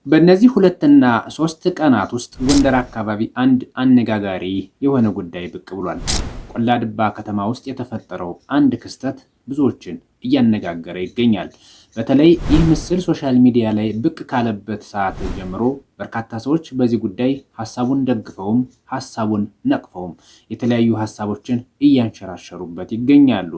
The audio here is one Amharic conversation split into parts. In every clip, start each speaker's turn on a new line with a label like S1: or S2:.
S1: በእነዚህ 2 እና 3 ቀናት ውስጥ ጎንደር አካባቢ አንድ አነጋጋሪ የሆነ ጉዳይ ብቅ ብሏል። ቆላድባ ከተማ ውስጥ የተፈጠረው አንድ ክስተት ብዙዎችን እያነጋገረ ይገኛል። በተለይ ይህ ምስል ሶሻል ሚዲያ ላይ ብቅ ካለበት ሰዓት ጀምሮ በርካታ ሰዎች በዚህ ጉዳይ ሐሳቡን ደግፈውም ሐሳቡን ነቅፈውም የተለያዩ ሐሳቦችን እያንሸራሸሩበት ይገኛሉ።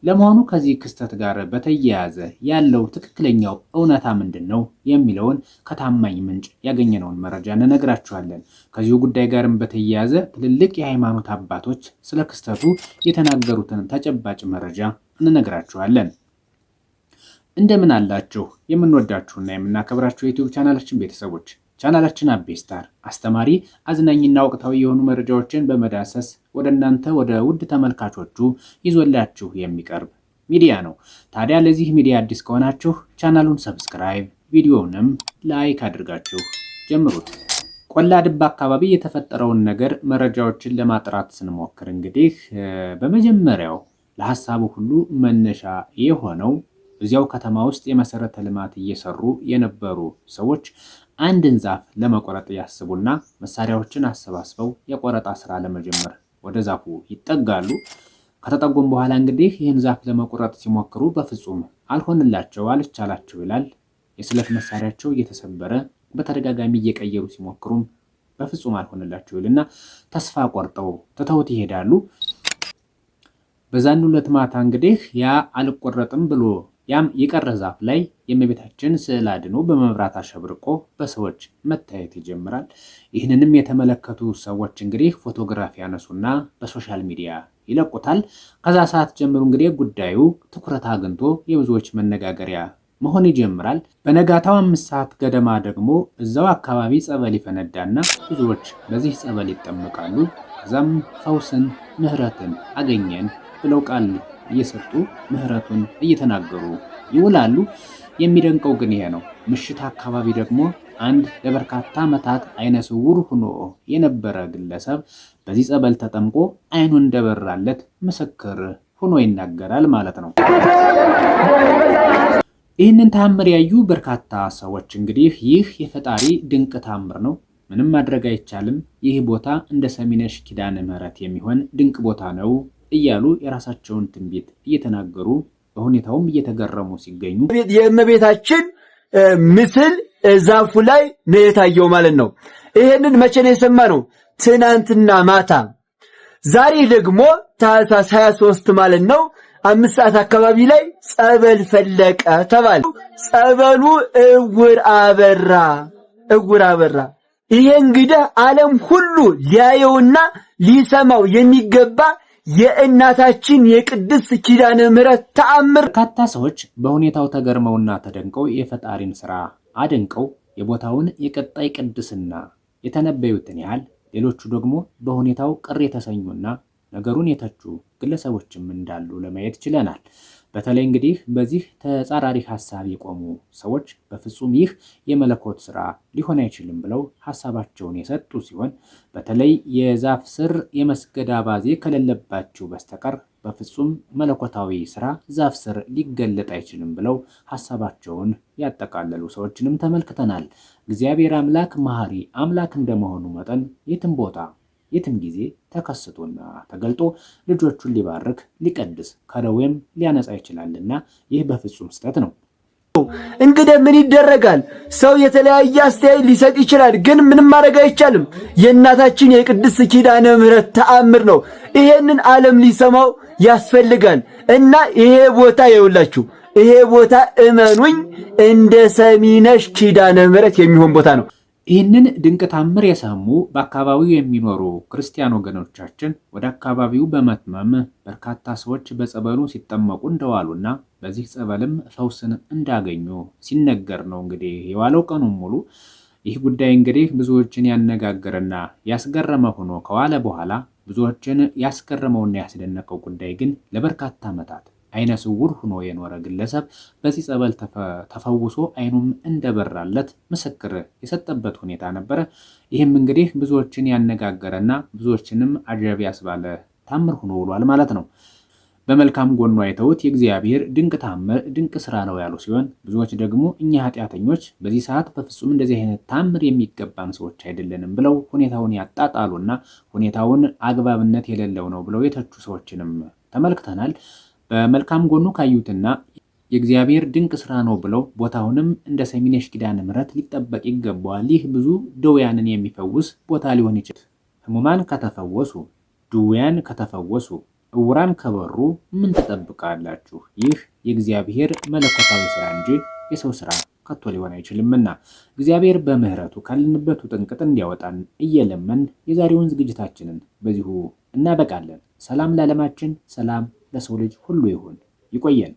S1: ለመሆኑ ከዚህ ክስተት ጋር በተያያዘ ያለው ትክክለኛው እውነታ ምንድነው የሚለውን ከታማኝ ምንጭ ያገኘነውን መረጃ እንነግራችኋለን። ከዚሁ ጉዳይ ጋርም በተያያዘ ትልልቅ የሃይማኖት አባቶች ስለ ክስተቱ የተናገሩትን ተጨባጭ መረጃ እንነግራችኋለን። እንደምን አላችሁ የምንወዳችሁና የምናከብራችሁ የዩቲዩብ ቻናላችን ቤተሰቦች። ቻናላችን አቤስታር አስተማሪ፣ አዝናኝና ወቅታዊ የሆኑ መረጃዎችን በመዳሰስ ወደ እናንተ ወደ ውድ ተመልካቾቹ ይዞላችሁ የሚቀርብ ሚዲያ ነው። ታዲያ ለዚህ ሚዲያ አዲስ ከሆናችሁ ቻናሉን ሰብስክራይብ፣ ቪዲዮውንም ላይክ አድርጋችሁ ጀምሩት። ቆላድባ አካባቢ የተፈጠረውን ነገር መረጃዎችን ለማጥራት ስንሞክር እንግዲህ በመጀመሪያው ለሐሳቡ ሁሉ መነሻ የሆነው እዚያው ከተማ ውስጥ የመሰረተ ልማት እየሰሩ የነበሩ ሰዎች አንድን ዛፍ ለመቆረጥ ያስቡና መሳሪያዎችን አሰባስበው የቆረጣ ስራ ለመጀመር ወደ ዛፉ ይጠጋሉ። ከተጠጉም በኋላ እንግዲህ ይህን ዛፍ ለመቆረጥ ሲሞክሩ በፍጹም አልቻላቸው ይላል። የስለት መሳሪያቸው እየተሰበረ በተደጋጋሚ እየቀየሩ ሲሞክሩም በፍጹም አልሆነላቸው ይልና ተስፋ ቆርጠው ትተውት ይሄዳሉ። በዛን ዕለት ማታ እንግዲህ ያ አልቆረጥም ብሎ ያም የቀረ ዛፍ ላይ የእመቤታችን ስዕል አድኖ በመብራት አሸብርቆ በሰዎች መታየት ይጀምራል። ይህንንም የተመለከቱ ሰዎች እንግዲህ ፎቶግራፊ ያነሱና በሶሻል ሚዲያ ይለቁታል። ከዛ ሰዓት ጀምሮ እንግዲህ ጉዳዩ ትኩረት አግኝቶ የብዙዎች መነጋገሪያ መሆን ይጀምራል። በነጋታው 5 ሰዓት ገደማ ደግሞ እዛው አካባቢ ጸበል ይፈነዳና ብዙዎች በዚህ ጸበል ይጠመቃሉ። ከዛም ፈውስን፣ ምህረትን አገኘን ብለው ቃል እየሰጡ ምህረቱን እየተናገሩ ይውላሉ። የሚደንቀው ግን ይሄ ነው። ምሽት አካባቢ ደግሞ አንድ ለበርካታ ዓመታት አይነ ስውር ሆኖ የነበረ ግለሰብ በዚህ ጸበል ተጠምቆ አይኑ እንደበራለት ምስክር ሆኖ ይናገራል ማለት ነው። ይህንን ተአምር ያዩ በርካታ ሰዎች እንግዲህ ይህ የፈጣሪ ድንቅ ተአምር ነው፣ ምንም ማድረግ አይቻልም፣ ይህ ቦታ እንደ ሰሚነሽ ኪዳነ ምህረት የሚሆን ድንቅ ቦታ ነው እያሉ የራሳቸውን ትንቢት እየተናገሩ በሁኔታውም እየተገረሙ ሲገኙ
S2: የእመቤታችን ምስል ዛፉ ላይ ነው የታየው ማለት ነው። ይሄንን መቼ ነው የሰማነው? ትናንትና ማታ። ዛሬ ደግሞ ታኅሳስ 23 ማለት ነው 5 ሰዓት አካባቢ ላይ ጸበል ፈለቀ ተባለ። ጸበሉ እውር አበራ። ይሄ እንግዲህ ዓለም ሁሉ ሊያየውና ሊሰማው የሚገባ የእናታችን የቅድስት ኪዳነ ምህረት ተአምር።
S1: በርካታ ሰዎች በሁኔታው ተገርመውና ተደንቀው የፈጣሪን ስራ አድንቀው የቦታውን የቀጣይ ቅድስና የተነበዩትን ያህል ሌሎቹ ደግሞ በሁኔታው ቅር የተሰኙና ነገሩን የተቹ ግለሰቦችም እንዳሉ ለማየት ችለናል። በተለይ እንግዲህ በዚህ ተጻራሪ ሐሳብ የቆሙ ሰዎች በፍጹም ይህ የመለኮት ስራ ሊሆን አይችልም ብለው ሐሳባቸውን የሰጡ ሲሆን በተለይ የዛፍ ስር የመስገድ አባዜ ከሌለባቸው በስተቀር በፍጹም መለኮታዊ ስራ ዛፍ ስር ሊገለጥ አይችልም ብለው ሐሳባቸውን ያጠቃለሉ ሰዎችንም ተመልክተናል። እግዚአብሔር አምላክ መሐሪ አምላክ እንደመሆኑ መጠን የትም ቦታ የትም ጊዜ ተከስቶና ተገልጦ ልጆቹን ሊባርክ ሊቀድስ ከደዌም ሊያነጻ ይችላልና ይህ በፍጹም ስህተት ነው።
S2: እንግዲህ ምን ይደረጋል? ሰው የተለያየ አስተያየት ሊሰጥ ይችላል፣ ግን ምንም ማድረግ አይቻልም። የእናታችን የቅድስት ኪዳነ ምህረት ተአምር ነው። ይሄንን ዓለም ሊሰማው ያስፈልጋል እና ይሄ ቦታ ይውላችሁ፣ ይሄ ቦታ እመኑኝ እንደ ሰሚነሽ ኪዳነ ምህረት የሚሆን ቦታ ነው።
S1: ይህንን ድንቅ ታምር የሰሙ በአካባቢው የሚኖሩ ክርስቲያን ወገኖቻችን ወደ አካባቢው በመትመም በርካታ ሰዎች በጸበሉ ሲጠመቁ እንደዋሉና በዚህ ጸበልም ፈውስን እንዳገኙ ሲነገር ነው እንግዲህ የዋለው ቀኑን ሙሉ። ይህ ጉዳይ እንግዲህ ብዙዎችን ያነጋገረና ያስገረመ ሆኖ ከዋለ በኋላ ብዙዎችን ያስገረመውና ያስደነቀው ጉዳይ ግን ለበርካታ ዓመታት አይነ ስውር ሆኖ የኖረ ግለሰብ በዚህ ጸበል ተፈውሶ አይኑም እንደበራለት ምስክር የሰጠበት ሁኔታ ነበረ። ይህም እንግዲህ ብዙዎችን ያነጋገረና ብዙዎችንም አጀብ ያስባለ ታምር ሆኖ ውሏል ማለት ነው። በመልካም ጎኑ አይተውት የእግዚአብሔር ድንቅ ታምር ድንቅ ስራ ነው ያሉ ሲሆን ብዙዎች ደግሞ እኛ ኃጢአተኞች በዚህ ሰዓት በፍጹም እንደዚህ አይነት ታምር የሚገባን ሰዎች አይደለንም ብለው ሁኔታውን ያጣጣሉና ሁኔታውን አግባብነት የሌለው ነው ብለው የተቹ ሰዎችንም ተመልክተናል። በመልካም ጎኑ ካዩትና የእግዚአብሔር ድንቅ ስራ ነው ብለው ቦታውንም እንደ ሰሚነሽ ኪዳነ ምሕረት ሊጠበቅ ይገባዋል። ይህ ብዙ ድውያንን የሚፈውስ ቦታ ሊሆን ይችላል። ሕሙማን ከተፈወሱ፣ ድውያን ከተፈወሱ፣ ዕውራን ከበሩ ምን ትጠብቃላችሁ? ይህ የእግዚአብሔር መለኮታዊ ስራ እንጂ የሰው ስራ ከቶ ሊሆን አይችልምና እግዚአብሔር በምህረቱ ካለንበት ውጥንቅጥ እንዲያወጣን እየለመን የዛሬውን ዝግጅታችንን በዚሁ እናበቃለን። ሰላም ለዓለማችን፣ ሰላም ለሰው ልጅ ሁሉ ይሁን። ይቆየን።